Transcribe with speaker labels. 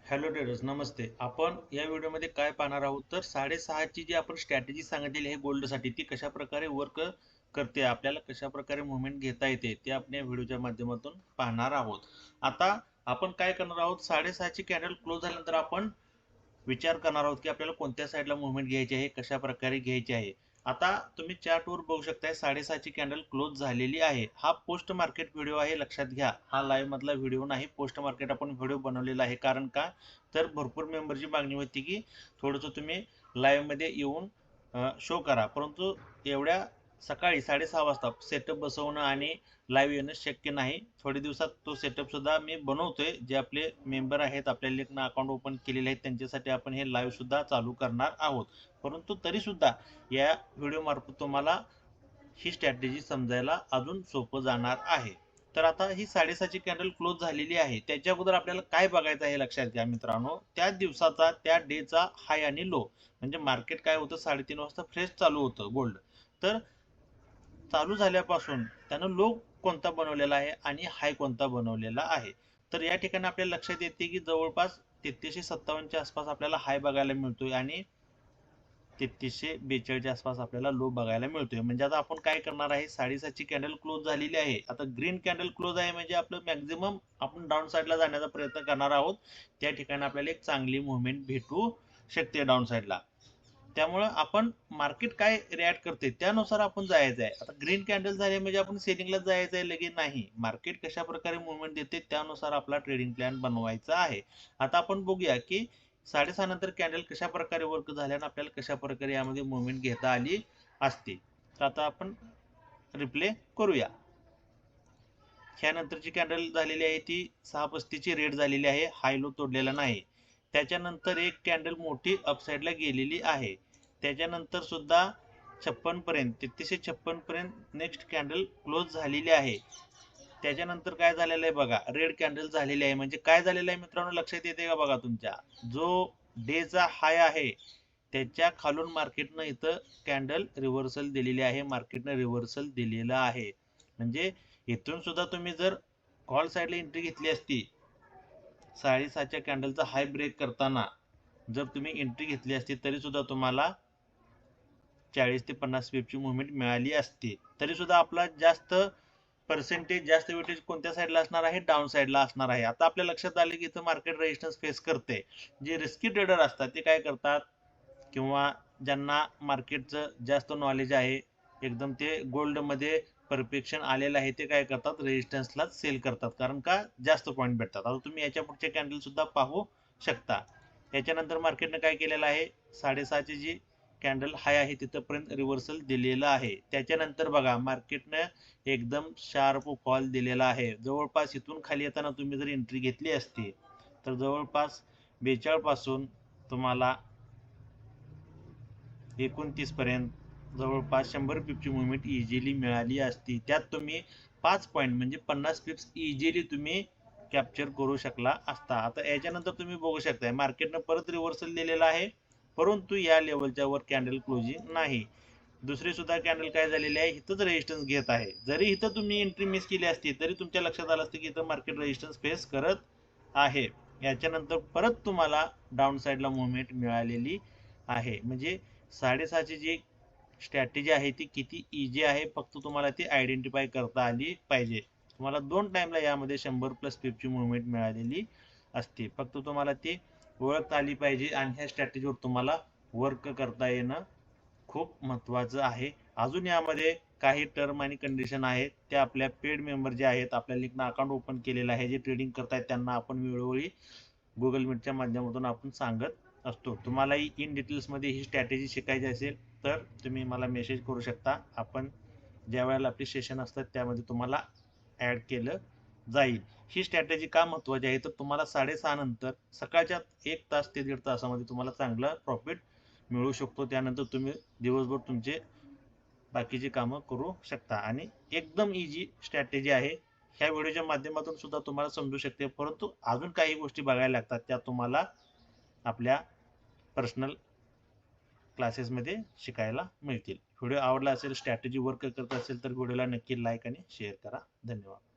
Speaker 1: Hello traders, नमस्ते. आपण या व्हिडिओमध्ये काय पाहणार आहोत तर 6.5ची जी आपण स्ट्रॅटेजी सांगितलेली आहे गोल्डसाठी ती कशा प्रकारे वर्क करते, आपल्याला कशा प्रकारे मुवमेंट घेता येते ते आपण या व्हिडिओच्या माध्यमातून पाहणार आहोत. आता आपण काय करणार आहोत, 6.5ची कॅन्डल क्लोज झाल्यानंतर आपण विचार करणार आहोत की आपल्याला कोणत्या साईडला मुवमेंट घ्यायची आहे, कशा प्रकारे घ्यायची आहे. आता तुम्ही चार्टवर बघू शकताय 6.5ची कॅन्डल क्लोज झालेली आहे. हा पोस्ट मार्केट व्हिडिओ आहे, लक्षात घ्या. हा लाईव्ह मधला व्हिडिओ नाही, पोस्ट मार्केट आपण व्हिडिओ बनवलेला आहे. कारण का तर भरपूर मेंबरची मागणी होती की थोडंसं तुम्ही लाईव्ह मध्ये येऊन शो करा, परंतु एवढ्या सकाळी 6:30 वाजता सेटअप बसवणं आणि लाईव्ह येणं शक्य नाही. थोड्या दिवसात तो सेटअप सुद्धा मी बनवतोय. जे आपले मेंबर आहेत, आपल्या लिंकनं अकाउंट ओपन केलेले आहेत, त्यांच्यासाठी आपण हे लाईव्ह सुद्धा चालू करणार आहोत. परंतु तरी सुद्धा या व्हिडिओ मार्फत तुम्हाला ही स्ट्रॅटेजी समजायला अजून सोपं जाणार आहे. तर आता ही 6.5ची कॅन्डल क्लोज झालेली आहे. त्याच्या अगोदर आपल्याला काय बघायचं आहे लक्षात घ्या मित्रांनो. त्या दिवसाचा, त्या डेचा हाय आणि लो, म्हणजे मार्केट काय होतं 3:30 वाजता फ्रेश चालू होतं गोल्ड. तर चालू झाल्यापासून त्यानं लो कोणता बनवलेला आहे आणि हाय कोणता बनवलेला आहे. तर या ठिकाणी आपल्याला लक्षात येते की जवळपास 3357च्या आसपास आपल्याला हाय बघायला मिळतोय आणि 3342च्या आसपास आपल्याला लो बघायला मिळतोय. म्हणजे आता आपण काय करणार आहे, 6.5ची कॅन्डल क्लोज झालेली आहे. आता ग्रीन कॅन्डल क्लोज आहे म्हणजे आपलं मॅक्झिमम आपण डाऊन साईडला जाण्याचा प्रयत्न करणार आहोत. त्या ठिकाणी आपल्याला एक चांगली मुवमेंट भेटू शकते डाऊन साईडला. त्यामुळं आपण मार्केट काय रिॲक्ट करते त्यानुसार आपण जायचं आहे. आता ग्रीन कॅन्डल झाले म्हणजे आपण सेलिंगला जायचं आहे लगेच नाही. मार्केट कशा प्रकारे मुवमेंट देते त्यानुसार आपला ट्रेडिंग प्लॅन बनवायचा आहे. आता आपण बघूया की 6:30 नंतर कॅन्डल कशा प्रकारे वर्क झाल्यानं आपल्याला कशा प्रकारे यामध्ये मुवमेंट घेता आली असते. तर आता आपण रिप्ले करूया. ह्यानंतरची कॅन्डल झालेली आहे ती 6:35ची रेड झालेली आहे, हाय लो तोडलेला नाही. त्याच्यानंतर एक कॅन्डल मोठी अपसाईडला गेलेली आहे. त्याच्यानंतर सुद्धा 56 पर्यंत, 3356 पर्यंत नेक्स्ट कॅन्डल क्लोज झालेली आहे. त्याच्यानंतर काय झालेलं आहे बघा, रेड कॅन्डल झालेली आहे. म्हणजे काय झालेलं आहे मित्रांनो, लक्षात येते का बघा, तुमच्या जो डेचा हाय आहे त्याच्या खालून मार्केटनं इथं कॅन्डल रिव्हर्सल दिलेली आहे, मार्केटनं रिव्हर्सल दिलेलं आहे. म्हणजे इथून सुद्धा तुम्ही जर कॉल साईडला एंट्री घेतली असती, 6:30च्या कॅन्डलचा हाय ब्रेक करताना जर तुम्ही एंट्री घेतली असती तरी सुद्धा तुम्हाला 40 ते 50 पिपची मुवमेंट मिळाली असती. तरी सुद्धा आपला जास्त पर्सेंटेज, जास्त वेटेज कोणत्या साईडला असणार आहे, डाऊन साईडला असणार आहे. आता आपल्या लक्षात आले की इथं मार्केट रेजिस्टन्स फेस करते. जे रिस्की ट्रेडर असतात ते काय करतात, किंवा ज्यांना मार्केटचं जास्त नॉलेज आहे, एकदम ते गोल्डमध्ये परफेक्शन आलेलं आहे, ते काय करतात, रेजिस्टन्सला सेल करतात. कारण का जास्त पॉईंट भेटतात. आता तुम्ही याच्या पुढचे कॅन्डल सुद्धा पाहू शकता. याच्यानंतर मार्केटनं काय केलेलं आहे, 6:30ची जी कॅन्डल हाय आहे तिथपर्यंत रिव्हर्सल दिलेलं आहे. त्याच्यानंतर बघा मार्केटनं एकदम शार्प फॉल दिलेला आहे. जवळपास इथून खाली येताना तुम्ही जर एंट्री घेतली असती तर जवळपास 42 पासून तुम्हाला 29 पर्यंत जवळपास 100 पिपची मुवमेंट इझिली मिळाली असती. त्यात तुम्ही 5 पॉईंट म्हणजे 50 पिप्स इझिली तुम्ही कॅप्चर करू शकला असता. आता याच्यानंतर तुम्ही बघू शकताय मार्केटनं परत रिव्हर्सल दिलेला आहे, परंतु या लेवलच्या वर कॅन्डल क्लोजिंग नाही. दुसरी सुद्धा कॅन्डल काय झालेली आहे, इथंच रेजिस्टन्स घेत आहे. जरी इथं तुम्ही एंट्री मिस केली असती तरी तुमच्या लक्षात आलं असतं की इथं मार्केट रेजिस्टन्स फेस करत आहे. याच्यानंतर परत तुम्हाला डाऊन साईडला मुवमेंट मिळालेली आहे. म्हणजे 6:30ची जी स्ट्रॅटेजी आहे ती किती इझी आहे, फक्त तुम्हाला ती आयडेंटिफाय करता आली पाहिजे. तुम्हाला 2 टाइमला यामध्ये 100 प्लस पिपची मुवमेंट मिळालेली असते. फक्त तुम्हाला ती ओळखता आली पाहिजे आणि ह्या स्ट्रॅटेजीवर तुम्हाला वर्क करता येणं खूप महत्त्वाचं आहे. अजून यामध्ये काही टर्म आणि कंडिशन आहेत, त्या आपल्या पेड मेंबर जे आहेत, आपल्या लिंकनं अकाउंट ओपन केलेलं आहे, जे ट्रेडिंग करतायत त्यांना आपण वेळोवेळी गुगल मीटच्या माध्यमातून आपण सांगत असतो. तुम्हालाही इन डिटेल्समध्ये ही स्ट्रॅटेजी शिकायची असेल तर तुम्ही मला मेसेज करू शकता. आपण ज्या वेळेला आपले सेशन असतात त्यामध्ये तुम्हाला ॲड केलं जाईल. ही स्ट्रॅटेजी का महत्त्वाची आहे तर तुम्हाला 6:30 नंतर सकाळच्या 1 तास ते 1.5 तासामध्ये तुम्हाला चांगलं प्रॉफिट मिळू शकतो. त्यानंतर तुम्ही दिवसभर तुमचे बाकीची कामं करू शकता आणि एकदम इझी स्ट्रॅटेजी आहे. ह्या व्हिडिओच्या माध्यमातून सुद्धा तुम्हाला समजू शकते, परंतु अजून काही गोष्टी बघायला लागतात, त्या तुम्हाला आपल्या पर्सनल क्लासेसमध्ये शिकायला मिळतील. व्हिडिओ आवडला असेल, स्ट्रॅटेजी वर्क करत असेल तर व्हिडिओला नक्की लाईक आणि शेअर करा. धन्यवाद.